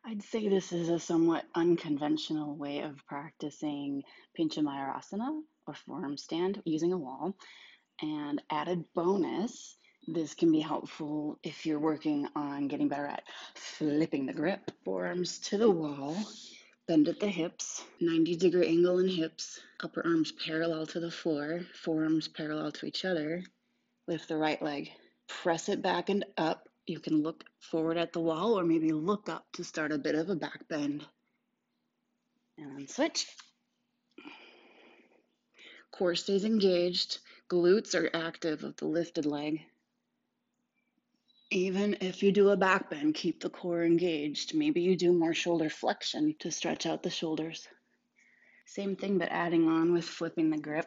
I'd say this is a somewhat unconventional way of practicing Pincha Mayurasana or forearm stand using a wall. And added bonus, this can be helpful if you're working on getting better at flipping the grip. Forearms to the wall, bend at the hips, 90-degree angle in hips, upper arms parallel to the floor, forearms parallel to each other. Lift the right leg, press it back and up. You can look forward at the wall or maybe look up to start a bit of a back bend. And then switch. Core stays engaged. Glutes are active with the lifted leg. Even if you do a back bend, keep the core engaged. Maybe you do more shoulder flexion to stretch out the shoulders. Same thing, but adding on with flipping the grip.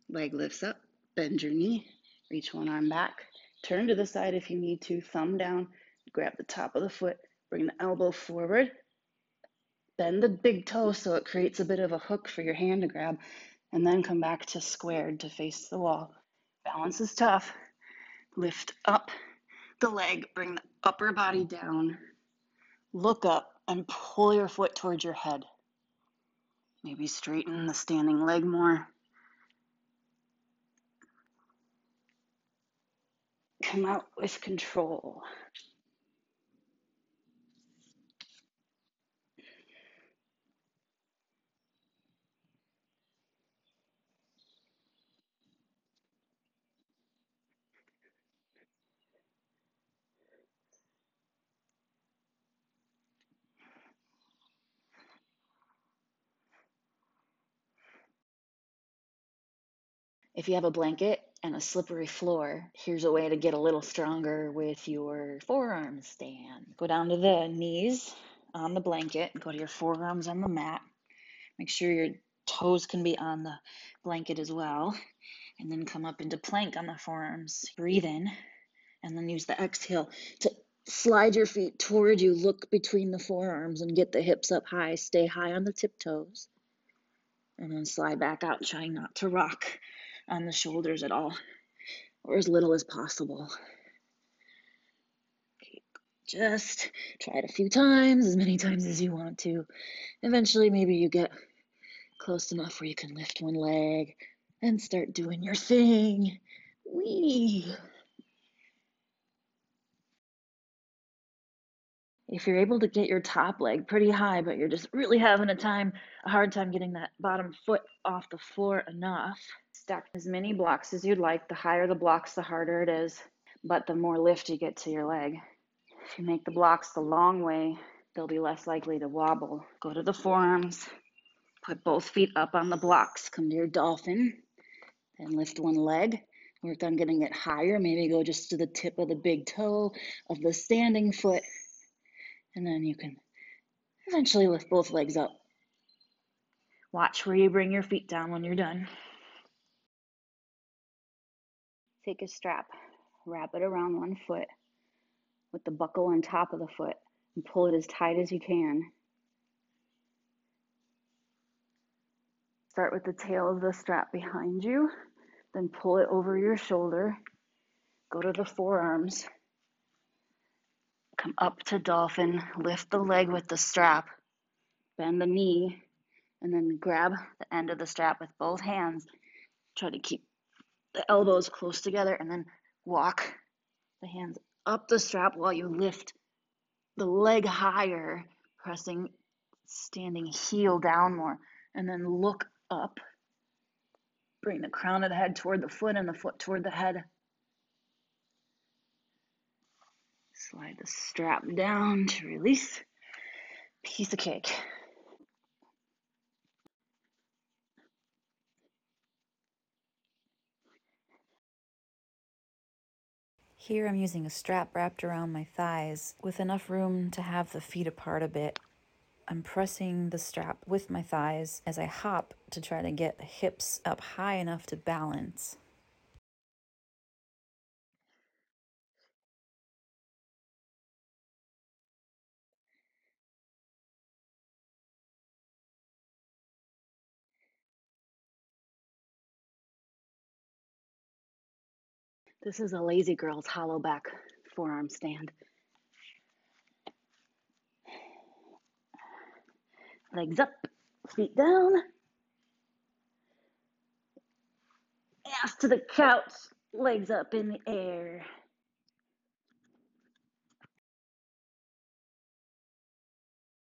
Leg lifts up, bend your knee, reach one arm back, turn to the side if you need to, thumb down, grab the top of the foot, bring the elbow forward, bend the big toe so it creates a bit of a hook for your hand to grab, and then come back to squared to face the wall. Balance is tough. Lift up the leg, bring the upper body down, look up and pull your foot towards your head. Maybe straighten the standing leg more. Come out with control. If you have a blanket and a slippery floor, here's a way to get a little stronger with your forearm stand. Go down to the knees on the blanket, go to your forearms on the mat. Make sure your toes can be on the blanket as well. And then come up into plank on the forearms. Breathe in, and then use the exhale to slide your feet toward you. Look between the forearms and get the hips up high. Stay high on the tiptoes. And then slide back out, trying not to rock on the shoulders at all, or as little as possible. Okay, just try it a few times, as many times as you want to. Eventually, maybe you get close enough where you can lift one leg and start doing your thing. Whee! If you're able to get your top leg pretty high, but you're just really having a hard time getting that bottom foot off the floor enough, stack as many blocks as you'd like. The higher the blocks, the harder it is, but the more lift you get to your leg. If you make the blocks the long way, they'll be less likely to wobble. Go to the forearms, put both feet up on the blocks, come to your dolphin, then lift one leg. Work on getting it higher, maybe go just to the tip of the big toe of the standing foot, and then you can eventually lift both legs up. Watch where you bring your feet down when you're done. Take a strap, wrap it around one foot with the buckle on top of the foot, and pull it as tight as you can. Start with the tail of the strap behind you, then pull it over your shoulder. Go to the forearms. Come up to dolphin, lift the leg with the strap, bend the knee, and then grab the end of the strap with both hands. Try to keep the elbows close together and then walk the hands up the strap while you lift the leg higher, pressing standing heel down more, and then look up. Bring the crown of the head toward the foot and the foot toward the head. Slide the strap down to release. Piece of cake. Here I'm using a strap wrapped around my thighs with enough room to have the feet apart a bit. I'm pressing the strap with my thighs as I hop to try to get the hips up high enough to balance. This is a lazy girl's hollow back forearm stand. Legs up, feet down. Ass to the couch, legs up in the air.